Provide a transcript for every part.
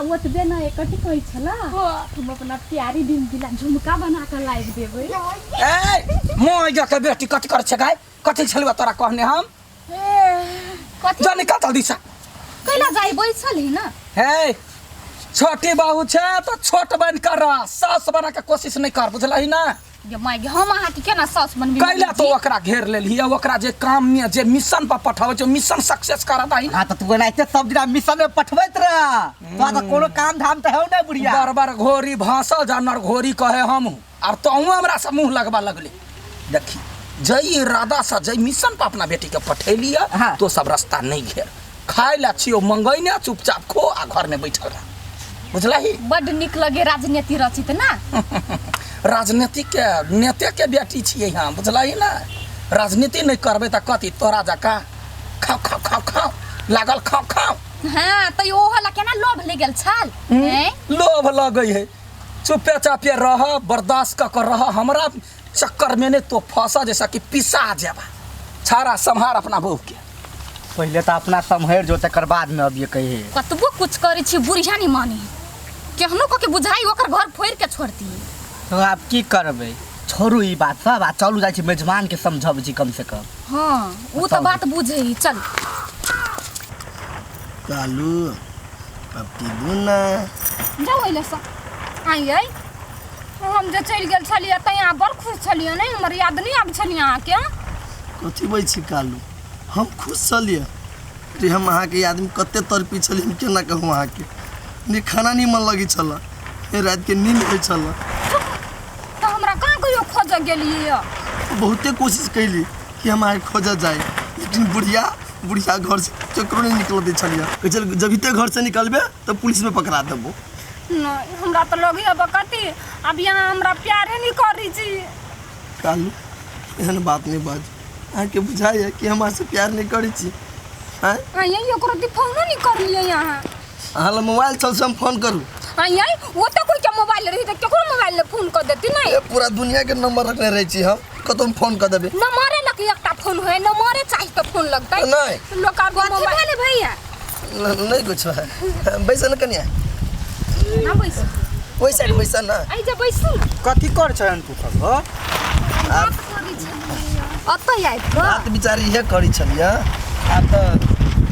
ओतबे ना एकटी कहि छला हम अपना प्यारी दिन दिला झुमका बना के लाइक देबै। ए मोय के बेटी कथि कर छ गाय कथि छलवा तोरा कहने हम कथि जाने का जल्दी से कैला जाई बैसल ही ना। हे छोटी बहू छे तो छोट बन कर सास बना के कोशिश नहीं कर बुझलही ना। ये माय हम अहाँ के केना सास बनबी कैला तो ओकरा घेर लेली ओकरा जे काम में जे मिशन पर पठावे छ मिशन सक्सेस करा दही। हां त तू एनाइते सब दिन मिशन में पठबैत रह तो त कोनो काम धाम त हो नै बुढ़िया। बार बार घोरी भाषा जानर घोरी कहे हम और तो हमरा से मुंह लगवा लगले। देखी जई इरादा से जई मिशन पर अपना बेटी के पठेलिया हाँ। तो सब रास्ता नहीं घेर खाए ला छियो मंगैने चुपचाप खो आ घर में बैठल रह बुझलही। बड निक लगे राजनीति रचित ना। राजनीति के नेता के बेटी छिए यहाँ बुझलही ना। राजनीति नहीं करबे त कथी तोरा जका खाओ खाओ खाओ खाओ लागल खाओ खाओ। हां त ओ हला केना लोभ ले गेल छाल हैं लोभ लगई है चुपे चापे रह बर्दाश्त कर रह हमरा चक्कर में ने तो फंसा जैसा कि पिसा जाबा। छारा संहार अपना बहू के पहले त अपना समहर जो तकर बाद में अब ये कहे कतबो कुछ करे छी बुढ़िया नहीं मानी केहनो को के बुझाई ओकर घर फोड़ के छोड़ती। तो आप की करबे छोड़ू ई बात सब आ चलू जाई छी मेजबान के समझब छी कम से कम। हां वो तो बात बुझे ही चल कालू अब पीबू ना जाओ एले स आई आई हम जे चल गेल छलिए त यहां बड़ खुश छलिए नहीं हमर याद नहीं आब छलिए अहाँ के कथी बै छी कालू हम खुश छलिए रे हम अहाँ के आदमी कते तरपी छलिए हम केना कहूँ अहाँ के नि खाना नहीं मन लगी छला ए रात के नींद होय छला तो हमरा कहां कहियो खोज गेलिए बहुते कोशिश कैली कि हम आए खोजा जाए लेकिन बुढ़िया घर से चक्रो नहीं निकल दे छलिए चल जब इते घर से निकलबे तो पुलिस में पकड़ा देबो। नहीं हमरा तो लगी अब कथी अब यहाँ हमरा प्यारे नहीं करी छी। कालू एहन बात नहीं बाज अहाँ के बुझाइए कि हम से प्यार नहीं करी छी। हैं आई ओकरो के फोन नहीं कर लिए यहाँ अहाँ ला मोबाइल चल से हम फोन करूँ आई वो तो कोई के मोबाइल रही तो केकरो मोबाइल ले फोन कर देती नहीं ये पूरा दुनिया के नंबर रखने रही छी हम कतम फोन कर देबे न मारे लकी एकटा फोन है न मारे चाहिए तो फोन लगता है नहीं लोग का मोबाइल भैया नहीं कुछ है बैसा न कनिया ना बैस वैसा ना आई जा बैसू कथी कर छन तू सब हो आप अतै आइ बात बिचारी ये करी छलिए आप तो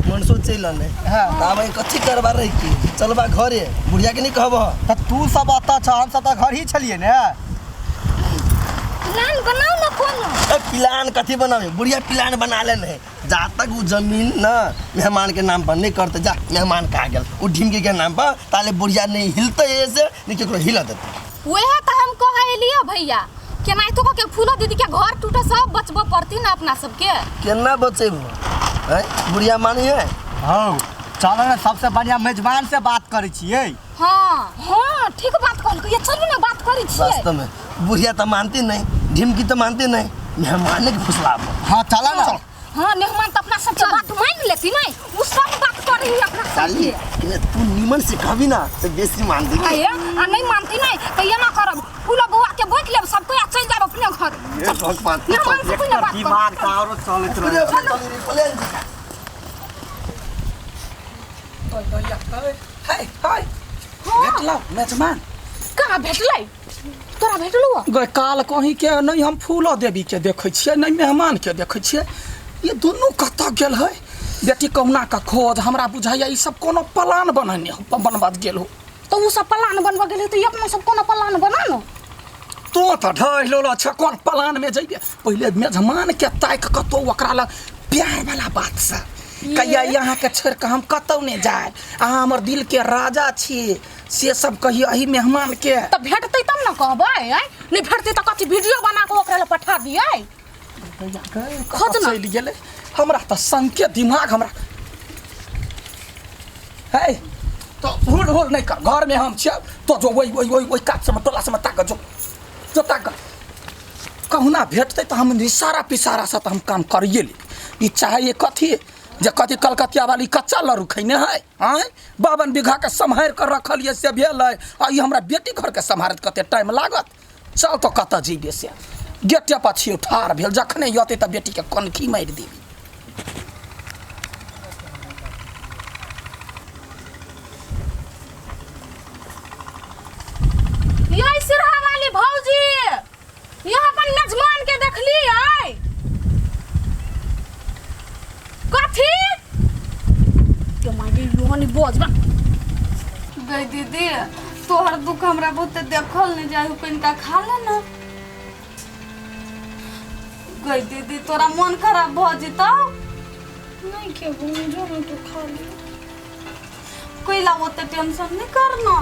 मनसो चल ने हां दाम कथी करबा रही की चलबा घरे बुढ़िया के नहीं कहबो त तू सब अता छ हम सब त घर ही छलिए ने। प्लान बनाओ ना कोनो प्लान कथी बनावे बुढ़िया प्लान बना लेने जा तक वो जमीन ना मेहमान के नाम पर नहीं करते जा मेहमान कहा गेल वो ढिमकी के नाम पर ताले बुढ़िया नहीं हिलते ऐसे नहीं केकरो हिला देते वह तो हम कहलिए भैया केना तो के फूला दीदी के घर टूटे सब बचबो पड़ती ना अपना सबके केना बचेबो है बुढ़िया मानी है। हां चल ना सबसे बढ़िया मेजबान से बात करै छियै। हां ठीक बात कहल ये चलू ना बात करै छियै। वास्तव में बुढ़िया तो मानती नहीं ढिमकी तो मानती नहीं मेहमान के फुसला हां चला ना हां मेहमान तो अपना सबके बात मान लेती नहीं वो सब बात कर रही अपना साली कि तू निमन से कहबी ना तो बेसी मान दी है आ नहीं मानती नहीं तो ये ना करब फूला बुआ के बैठ लेब सब कोई चल जाब अपने घर ये भगवान मेहमान से कोई ना बात दिमाग का और चलत रहे हाय हाय भेटला मेजबान कहां भेटलै तोरा भेटलौ गए काल कहीं के नहीं हम फूलो देवी के देखे छिए नहीं मेहमान के देखे छिए ये दोनों कत गेल है बेटी कहुना का खोज हमरा बुझाइया ई सब कोनो प्लान बनने बनबाद गेल हो तो वो सब प्लान बनवा गेलै तो अपना सब कोनो प्लान बना न तो ढाई लोला छ कोन प्लान में जइबे पहले मेजमान के ताक कतो ओकरा ल प्यार वाला बात से कहिया यहाँ के छोड़ के हम कतौ नहीं जाए अहाँ हमर दिल के राजा छी से सब कहियो अही मेहमान के तो भेटतै तब न कहबै नहीं भेटतै तो कथि वीडियो बना के ओकरा ल पठा दियै खोज न चल गेले हमरा त संके दिमाग हमरा है तो हुल हुल नहीं कर घर में हम छियै तो जो वही काट से टोला से ताक जो ताक कहुना भेटतै तो हम इशारा पिसारा से तो हम काम करिए ली ई चाहे कथी जे कथी कलकतिया वाली कच्चा लरू खैने है हैं 52 बीघा के सम्हार कर रखलिए से भेल है आ ई हमरा बेटी घर के सम्हारत कते टाइम लागत चल तो कत जीबे से गेटे पछी ठार भेल जखने यते त बेटी के कनखी मार देबी रखली है कथी के मारी लोहनी बोझ बा गई दीदी तोहर दुख हमरा बहुत देखल नहीं जाए कनिका खा ले ना गई दीदी तोरा मन खराब भ जितौ नहीं के जो ना तो खा ले कोई ला ओते टेंशन नहीं करना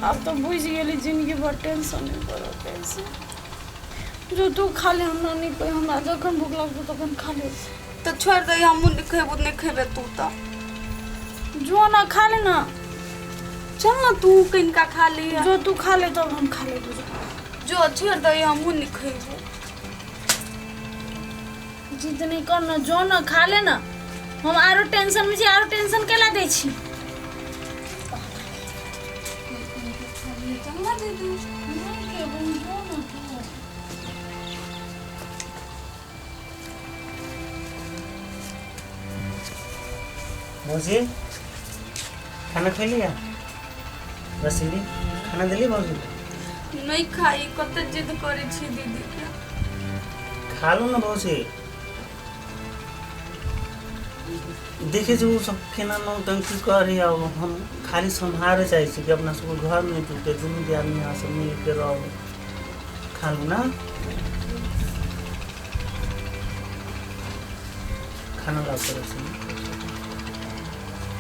अब तो बुझ गेली जिंदगी भर टेंशन नहीं करो कैसे जो तू खा ले हमरा नहीं कोई हमरा जखन भूख लगतो तखन खा ले तो छोड़ दे हम नहीं खेबे तू तो जो ना खा ले ना चल ना तू कनिका खा ली जो तू खा ले तब हम खा ले जो छोड़ दे हम नहीं खेबे जिद नहीं करना जो ना खा ले ना हम आरो टेंशन में छी आरो टेंशन केला दै छी चल ना दीदी नहीं के बन जो ना तू मौसी खाना खा लिया रसीली खाना दिली मौसी नहीं खाई कत जिद करे छी दीदी के खा लो ना मौसी देखे जो सब केना नौटंकी करे अब हम खाली संभारे चाहे छी कि अपना सब घर में टूटे दुनू के आदमी यहाँ सब मिल के रहो खा लो ना खाना लाओ तो रसीली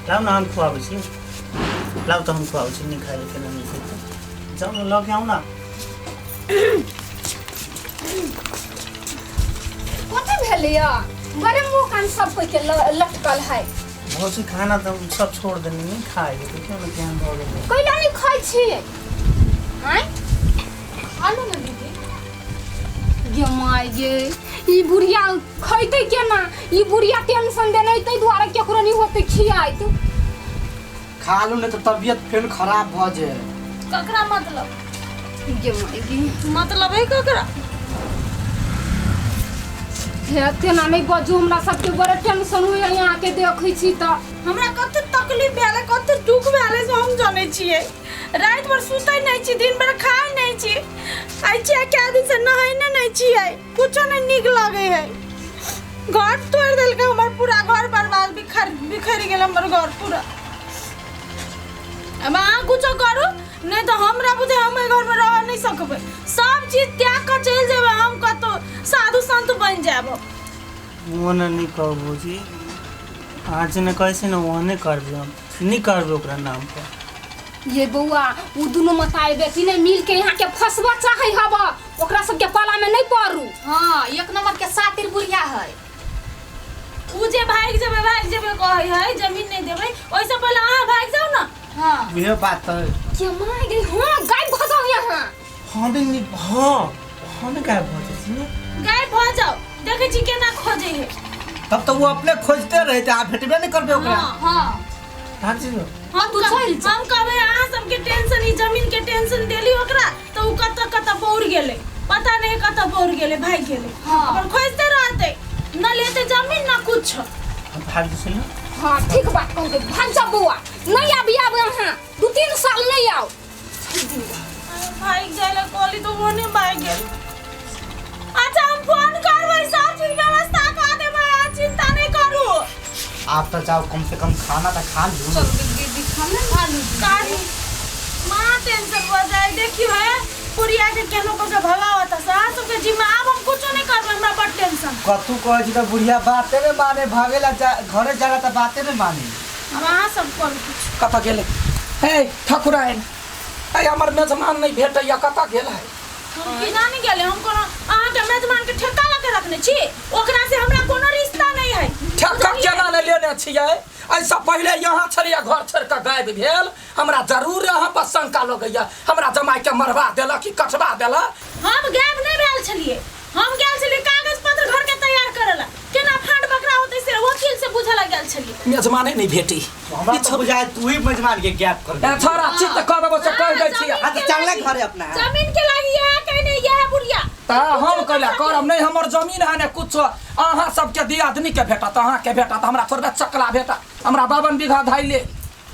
लाओ ना हम खुआबै छी लाओ तो हम खुआबै छी नहीं खाए केना नहीं खेते जाओ ना लऽ के आउ ना कथी भेलिया बड़े मुंह कान सब कोई के लटकल है बहुत सी खाना तो हम सब छोड़ देनी नहीं खाए तो क्यों ना ध्यान भऽ गेलै कैला नहीं खाई छी हैं खा लो ना दीदी गे माय गे ई बुढ़िया खइते केना ई बुढ़िया टेंशन देने तै द्वारा केकरो नहीं होते खियाइत खा लो नहीं तो तबीयत फिर खराब भ जाए ककरा मतलब गे माय गे मतलब है ककरा हेते ना नहीं बजू हमरा सबके बड़े टेंशन होय यहाँ के देखै छी त हमरा कते तकलीफ भेले कते दुख भेले से हम जानै छियै रात भर सुतै नहीं छी दिन भर खाइ नहीं छी आइ छी क्या दिन से नहाइने नहीं छियै कुछो नहीं निक लागे है घर तोड़ देल के हमर पूरा घर बर्बाद बिखर गेल हमर घर पूरा अब अहाँ कुछो करू नहीं तो हमरा बुझे हम घर में रह नहीं सकबै सब चीज त्याग कर चल जेबै हम कतो साधु संत बन जाब वो नहीं कहबो जी आज ने कैसे ना वो नहीं करबे हम नहीं करबे ओकरा नाम पर ये बउआ उ दुनु मताए बेटी ने मिल के यहाँ के फसवा चाहे हबा ओकरा सब के पाला में नहीं पड़ू हां एक नंबर के सातिर बुढ़िया है उ जे भाग जेबे कहै है जमीन नहीं देबै ओइसे पहले अहाँ भाग जाओ ना हां ये बात है के माय गई हां गायब भ जाओ यहाँ नहीं हमें क्या बोलते छी गायब भ जाओ देखे छी केना खोजे है तब तो वो अपने खोजते रहते आप भेटबे नहीं करबे ओकरा हां भाग जी हम कहबे अहाँ सबके टेंशन ई जमीन के टेंशन देली ओकरा तो उ कत पौड़ गेले पता नहीं कत पौड़ गेले भाग गेले अपन खोजते रहते न लेते जमीन न कुछ भाग जी ना हां ठीक बात कहू के भाग जा बउआ नहीं आबी आब यहाँ 2-3 साल नहीं आओ भाग जाले कोली तो वो नहीं भाग गेल अच्छा हम फोन करबै सब चीज व्यवस्था कर देबै चिंता नहीं करू आप तो जाओ कम से कम खाना तो खा लो चल दीदी खाना काढ़ी मां टेंशन हो जाए देखियो है पुरिया के केनो को के भगावत सा सबके जिम्मा अब हम कुछ नहीं करबै हमरा बड़ टेंशन कतु कहे छी तो बुढ़िया बाते में माने भागेला घरे जाला तो बाते में माने अब अहाँ सब कर कुछ कत गेले हे ठाकुराइन ए हमर मेजमान नहीं भेटैया कत गेल है हम की जाने गेले हम कोनो अहाँ के मेजमान के ठेका लगा रखने छी ओकरा से हमरा कोनो रिश्ता नहीं है ठेका केना ले लेने छियै ऐसा पहले यहाँ छलिया घर छोड़ के गायब भेल हमरा जरूर यहाँ पर शंका लगैया हमरा जमाई के मरवा देलक कि कटवा देलक हम गायब नहीं भेल छलिए हम गेल छलिए कागज पत्र घर के तैयार करला केना फांड बकरा होतै से वकील से बुझला गेल छलिए मेजमाने नहीं भेटी हमरा तो बुझाए तू ही मेजमान के गैप कर दे ए छोरा चित्त करबो से कह दै छियै हां तो चल घरे अपना जमीन के लागी है कहने यह बुढ़िया ता हम कहला करब नहीं हमर जमीन है ने कुछ अहाँ सबके दियादनी के भेटत अहाँ के भेटत हमरा थोड़ा चकला भेटत हमरा 52 बीघा धाइले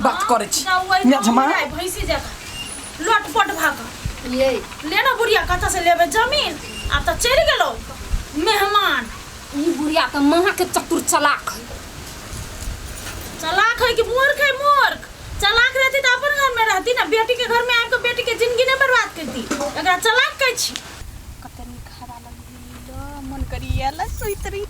बात करे छी मेजमान भैंसी जका लटपट भाग ये लेना बुढ़िया कथा से लेबे जमीन अब तो चल गेलो मेहमान। ई बुढ़िया तो महा के चतुर चालाक है। चलाक है कि मूर्ख है? मूर्ख। चलाक रहती तो अपन घर में रहती ना, बेटी के घर में आके बेटी के जिंदगी नहीं बर्बाद करती। एकरा चलाक कहै छी। कतनी खावा लग मन करिया ला सुइत रही।